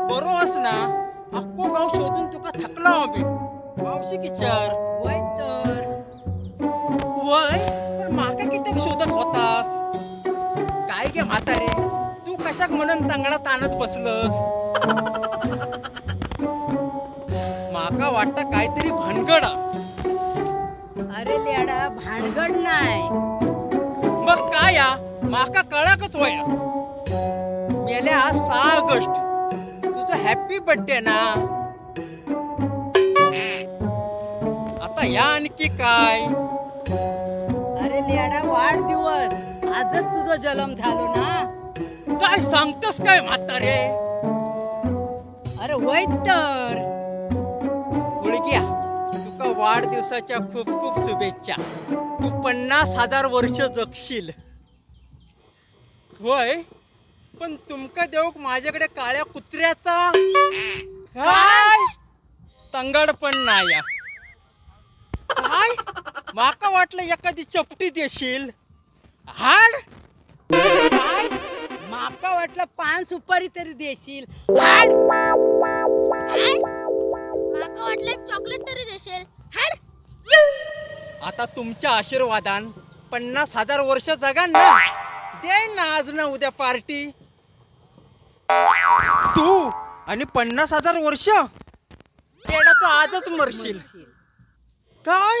boroughs ना अख्खो गाव शोधून तुका थकला बी मावशी किचर वय तर वय पण माका कित्याक शोधत होतास काय गे म्हातारे तू कशाक म्हणून तांगडा ताणत बसलस माका वाटतं काहीतरी भानगड अरे लेडा भानगड नाही मग काय या माका कळाकच वया मेल्या आज 6 ऑगस्ट तुझा हॅपी बर्थडे ना आता या आणखी काय अरे लेडा वाढदिवस आजच तुझा जन्म झालो ना काय सांगतस काय म्हातारे अरे वय तर गुळग्या तुका वाढदिवसाच्या खूप खूप शुभेच्छा तू 50,000 वर्ष जगशील होय पण तुमका देऊक माझ्याकडे काळ्या कुत्र्याचा काय तंगड पण नाही काय माका वाटलं एखादी चपटी देशील हाड काय माका वाटलं 5 सुपारी तरी देशील हाड काय माका वाटलं चॉकलेट तरी देशील हाड आता तुमच्या आशीर्वादान 50,000 वर्ष जगा ना देईन ना आज ना उद्या पार्टी तू आणि 50,000 वर्ष येडा तू आजच मरशील काय